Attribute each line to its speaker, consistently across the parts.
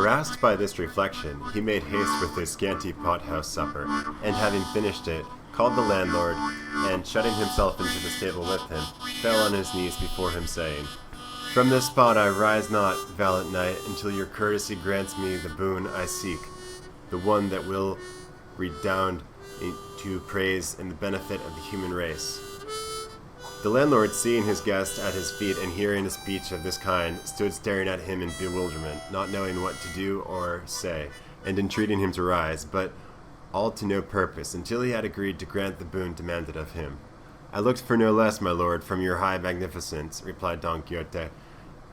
Speaker 1: Harassed by this reflection, he made haste with his scanty pothouse supper, and having finished it, called the landlord, and shutting himself into the stable with him, fell on his knees before him, saying, "From this spot I rise not, valiant knight, until your courtesy grants me the boon I seek, the one that will redound to praise and the benefit of the human race." The landlord, seeing his guest at his feet and hearing a speech of this kind, stood staring at him in bewilderment, not knowing what to do or say, and entreating him to rise, but all to no purpose, until he had agreed to grant the boon demanded of him. "I looked for no less, my lord, from your high magnificence," replied Don Quixote,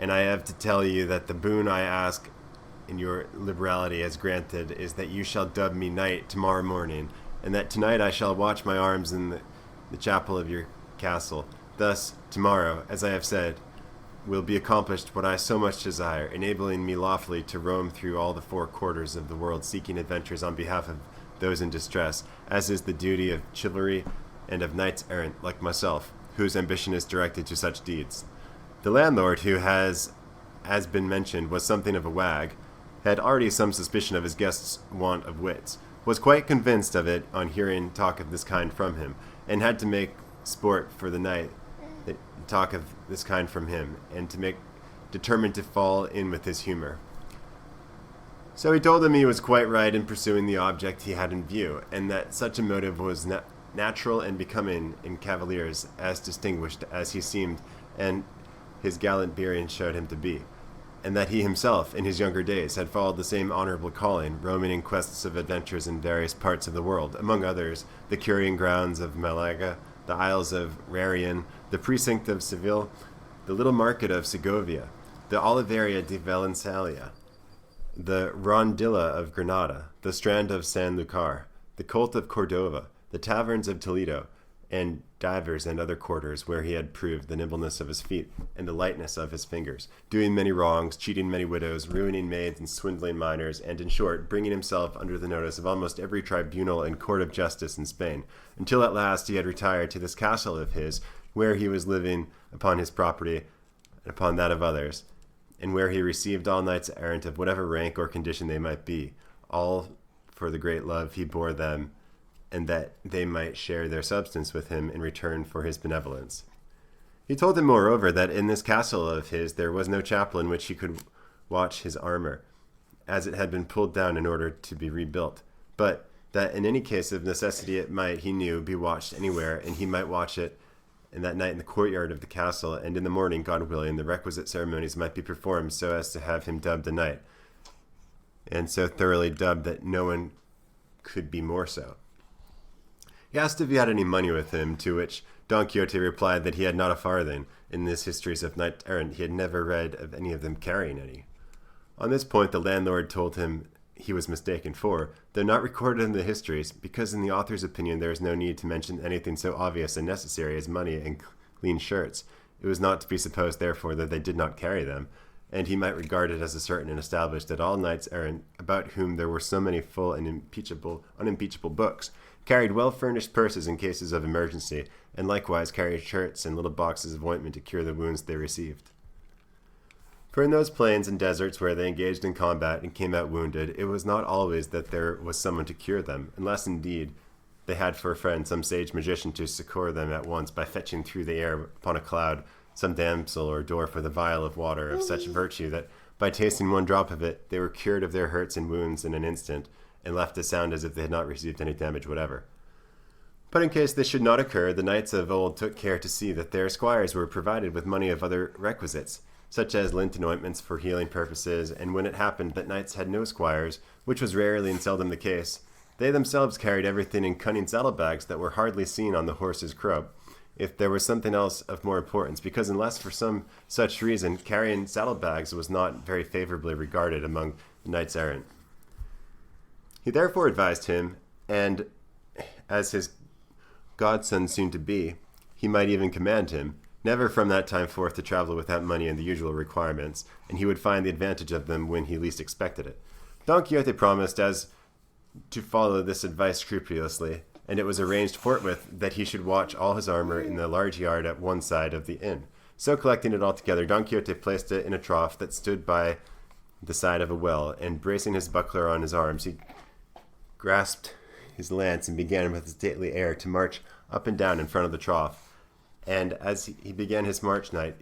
Speaker 1: "and I have to tell you that the boon I ask in your liberality has granted is that you shall dub me knight tomorrow morning, and that tonight I shall watch my arms in the chapel of your castle. Thus, tomorrow, as I have said, will be accomplished what I so much desire, enabling me lawfully to roam through all the four quarters of the world, seeking adventures on behalf of those in distress, as is the duty of chivalry and of knights errant like myself, whose ambition is directed to such deeds." The landlord, who has been mentioned, was something of a wag, had already some suspicion of his guest's want of wits, was quite convinced of it on hearing talk of this kind from him, and had to make sport for the night talk of this kind from him, and determined to fall in with his humor. So he told him he was quite right in pursuing the object he had in view, and that such a motive was natural and becoming in cavaliers, as distinguished as he seemed and his gallant bearing showed him to be, and that he himself, in his younger days, had followed the same honorable calling, roaming in quests of adventures in various parts of the world, among others, the curing grounds of Malaga, the Isles of Wherein, the precinct of Seville, the little market of Segovia, the Oliveria de Valencia, the Rondilla of Granada, the strand of Sanlúcar, the colt of Cordova, the taverns of Toledo, and divers and other quarters where he had proved the nimbleness of his feet and the lightness of his fingers, doing many wrongs, cheating many widows, ruining maids and swindling minors, and in short, bringing himself under the notice of almost every tribunal and court of justice in Spain, until at last he had retired to this castle of his, where he was living upon his property and upon that of others, and where he received all knights errant of whatever rank or condition they might be, all for the great love he bore them, and that they might share their substance with him in return for his benevolence. He told him, moreover, that in this castle of his there was no chapel in which he could watch his armor, as it had been pulled down in order to be rebuilt, but that in any case of necessity it might, he knew, be watched anywhere, and he might watch it in that night in the courtyard of the castle, and in the morning, God willing, the requisite ceremonies might be performed so as to have him dubbed a knight, and so thoroughly dubbed that no one could be more so. He asked if he had any money with him, to which Don Quixote replied that he had not a farthing. In his histories of knight-errant he had never read of any of them carrying any. On this point the landlord told him he was mistaken, for, though not recorded in the histories, because in the author's opinion there is no need to mention anything so obvious and necessary as money and clean shirts, it was not to be supposed therefore that they did not carry them, and he might regard it as a certain and established that all knights-errant, about whom there were so many full and unimpeachable books, carried well-furnished purses in cases of emergency, and likewise carried shirts and little boxes of ointment to cure the wounds they received. For in those plains and deserts where they engaged in combat and came out wounded, it was not always that there was someone to cure them, unless indeed they had for a friend some sage magician to succour them at once by fetching through the air upon a cloud some damsel or dwarf with a vial of water of such virtue that by tasting one drop of it they were cured of their hurts and wounds in an instant, and left as sound as if they had not received any damage whatever. But in case this should not occur, the knights of old took care to see that their squires were provided with money of other requisites, such as lint and ointments for healing purposes, and when it happened that knights had no squires, which was rarely and seldom the case, they themselves carried everything in cunning saddlebags that were hardly seen on the horse's croup, if there was something else of more importance, because unless for some such reason carrying saddlebags was not very favorably regarded among the knights errant. He therefore advised him, and as his godson soon to be, he might even command him, never from that time forth to travel without money and the usual requirements, and he would find the advantage of them when he least expected it. Don Quixote promised as to follow this advice scrupulously, and it was arranged forthwith that he should watch all his armor in the large yard at one side of the inn. So collecting it all together, Don Quixote placed it in a trough that stood by the side of a well, and bracing his buckler on his arms, he grasped his lance and began with a stately air to march up and down in front of the trough. And as he began his march, night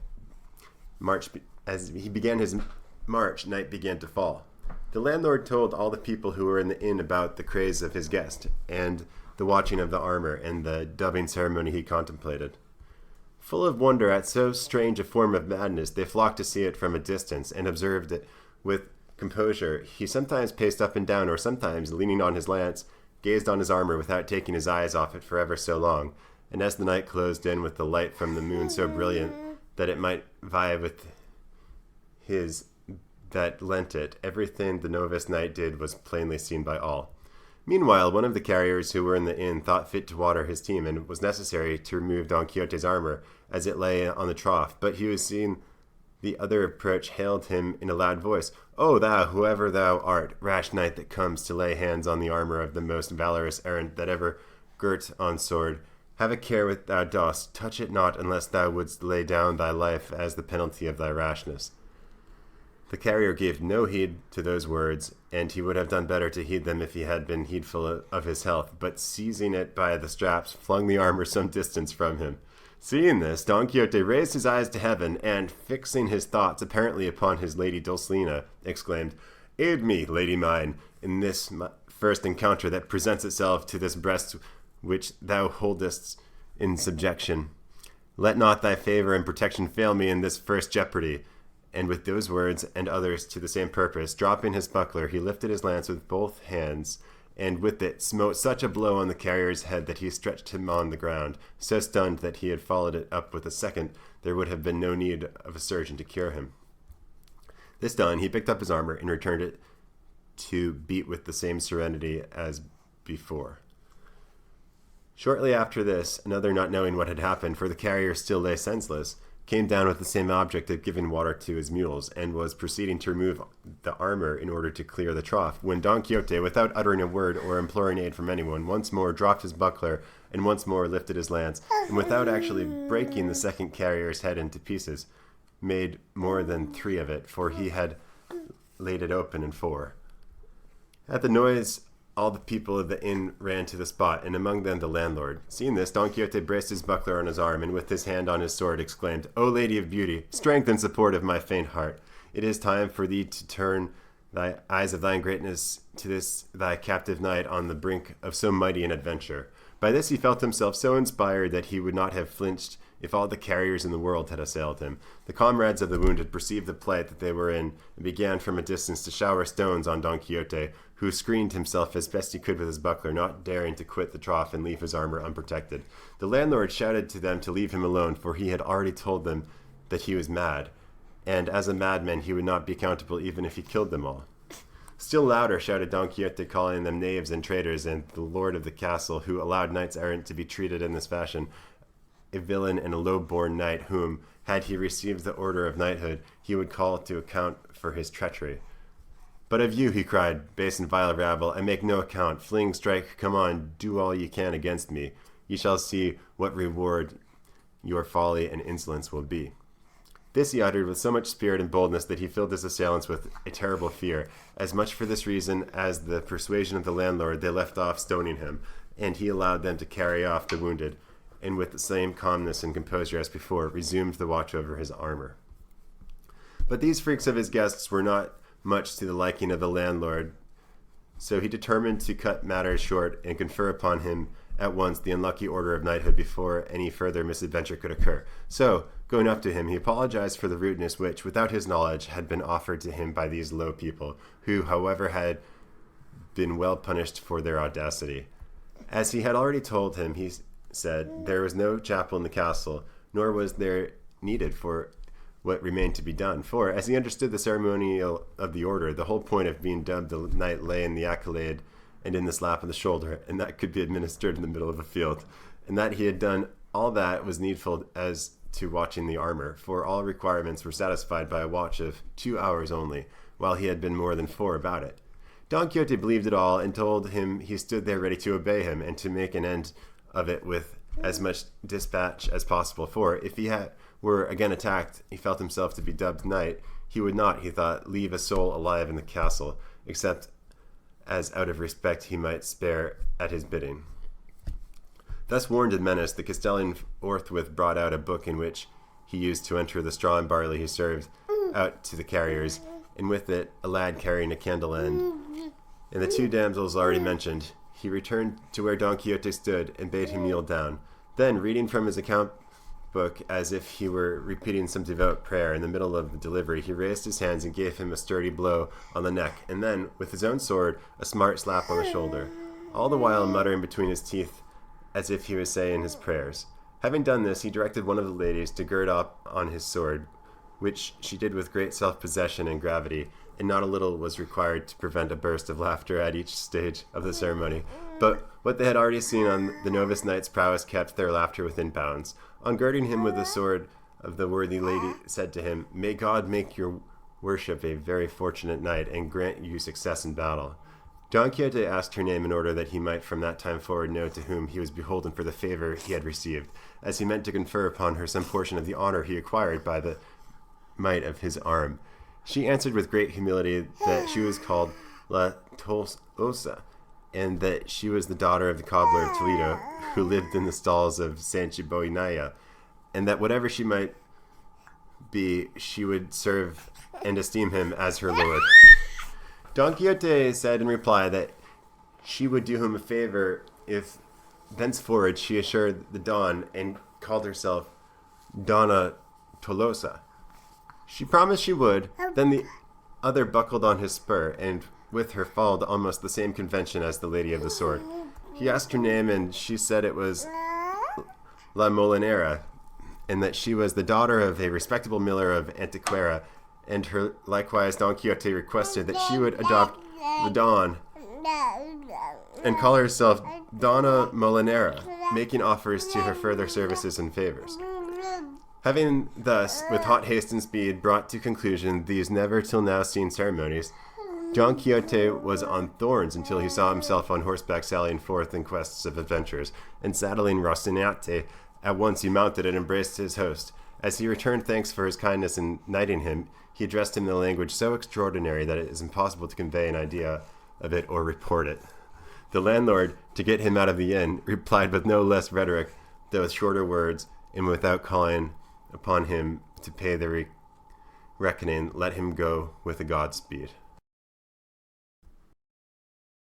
Speaker 1: began to fall. The landlord told all the people who were in the inn about the craze of his guest, and the watching of the armor, and the dubbing ceremony he contemplated. Full of wonder at so strange a form of madness, they flocked to see it from a distance, and observed it with composure. He sometimes paced up and down, or sometimes, leaning on his lance, gazed on his armor without taking his eyes off it for ever so long, and as the night closed in with the light from the moon so brilliant that it might vie with his that lent it, everything the novice knight did was plainly seen by all. Meanwhile, one of the carriers who were in the inn thought fit to water his team, and it was necessary to remove Don Quixote's armor as it lay on the trough. But he was seeing the other approach, hailed him in a loud voice, "O thou, whoever thou art, rash knight that comes to lay hands on the armor of the most valorous errant that ever girt on sword, have a care what thou dost, touch it not unless thou wouldst lay down thy life as the penalty of thy rashness." The carrier gave no heed to those words, and he would have done better to heed them if he had been heedful of his health, but seizing it by the straps, flung the armor some distance from him. Seeing this, Don Quixote raised his eyes to heaven, and, fixing his thoughts apparently upon his lady Dulcinea, exclaimed, "Aid me, lady mine, in this first encounter that presents itself to this breast which thou holdest in subjection. Let not thy favor and protection fail me in this first jeopardy." And with those words and others to the same purpose, dropping his buckler, he lifted his lance with both hands, and with it smote such a blow on the carrier's head that he stretched him on the ground, so stunned that he had followed it up with a second, there would have been no need of a surgeon to cure him. This done, he picked up his armor and returned it to beat with the same serenity as before. Shortly after this, another, not knowing what had happened, for the carrier still lay senseless, came down with the same object of giving water to his mules, and was proceeding to remove the armor in order to clear the trough, when Don Quixote, without uttering a word or imploring aid from anyone, once more dropped his buckler and once more lifted his lance, and without actually breaking the second carrier's head into pieces, made more than 3 of it, for he had laid it open in 4. At the noise, all the people of the inn ran to the spot, and among them the landlord. Seeing this, Don Quixote braced his buckler on his arm, and with his hand on his sword exclaimed, "O Lady of Beauty, strength and support of my faint heart, it is time for thee to turn thy eyes of thine greatness to this thy captive knight on the brink of so mighty an adventure." By this he felt himself so inspired that he would not have flinched if all the carriers in the world had assailed him. The comrades of the wounded perceived the plight that they were in, and began from a distance to shower stones on Don Quixote, who screened himself as best he could with his buckler, not daring to quit the trough and leave his armor unprotected. The landlord shouted to them to leave him alone, for he had already told them that he was mad, and as a madman he would not be accountable even if he killed them all. Still louder shouted Don Quixote, calling them knaves and traitors, and the lord of the castle, who allowed knights errant to be treated in this fashion, a villain and a low-born knight whom, had he received the order of knighthood, he would call to account for his treachery. "But of you," he cried, "base and vile rabble, I make no account. Fling, strike, come on, do all ye can against me. Ye shall see what reward your folly and insolence will be." This he uttered with so much spirit and boldness that he filled his assailants with a terrible fear. As much for this reason as the persuasion of the landlord, they left off stoning him, and he allowed them to carry off the wounded, and with the same calmness and composure as before, resumed the watch over his armor. But these freaks of his guests were not much to the liking of the landlord, so he determined to cut matters short and confer upon him at once the unlucky order of knighthood before any further misadventure could occur. So, going up to him, he apologized for the rudeness which, without his knowledge, had been offered to him by these low people, who, however, had been well punished for their audacity. As he had already told him, he said, there was no chapel in the castle, nor was there needed for what remained to be done. For, as he understood the ceremonial of the order, the whole point of being dubbed the knight lay in the accolade and in the slap on the shoulder, and that could be administered in the middle of a field, and that he had done all that was needful as to watching the armor, for all requirements were satisfied by a watch of 2 hours only, while he had been more than 4 about it. Don Quixote believed it all, and told him he stood there ready to obey him, and to make an end of it with as much dispatch as possible, for if he were again attacked, he felt himself to be dubbed knight, he would not, he thought, leave a soul alive in the castle, except as out of respect he might spare at his bidding. Thus warned and menaced, the Castellan forthwith brought out a book in which he used to enter the straw and barley he served out to the carriers, and with it a lad carrying a candle end. And the two damsels already mentioned, he returned to where Don Quixote stood and bade him kneel down. Then, reading from his account book as if he were repeating some devout prayer in the middle of the delivery, he raised his hands and gave him a sturdy blow on the neck, and then, with his own sword, a smart slap on the shoulder, all the while muttering between his teeth as if he was saying his prayers. Having done this, he directed one of the ladies to gird up on his sword, which she did with great self-possession and gravity, and not a little was required to prevent a burst of laughter at each stage of the ceremony. But what they had already seen on the novice knight's prowess kept their laughter within bounds. On girding him with the sword of the worthy lady said to him, "May God make your worship a very fortunate knight, and grant you success in battle." Don Quixote asked her name in order that he might from that time forward know to whom he was beholden for the favor he had received, as he meant to confer upon her some portion of the honor he acquired by the might of his arm. She answered with great humility that she was called La Tolosa, and that she was the daughter of the cobbler of Toledo, who lived in the stalls of Sanchiboinaya, and that whatever she might be, she would serve and esteem him as her lord. Don Quixote said in reply that she would do him a favor if thenceforward she assured the Don and called herself Donna Tolosa. She promised she would. Then the other buckled on his spur, and with her followed almost the same convention as the lady of the sword. He asked her name, and she said it was La Molinera, and that she was the daughter of a respectable miller of Antequera, and her likewise Don Quixote requested that she would adopt the Don and call herself Donna Molinera, making offers to her further services and favors. Having thus, with hot haste and speed, brought to conclusion these never till now seen ceremonies, Don Quixote was on thorns until he saw himself on horseback sallying forth in quests of adventures, and saddling Rocinante, at once he mounted and embraced his host. As he returned thanks for his kindness in knighting him, he addressed him in a language so extraordinary that it is impossible to convey an idea of it or report it. The landlord, to get him out of the inn, replied with no less rhetoric, though with shorter words, and without calling upon him to pay the reckoning, let him go with a Godspeed.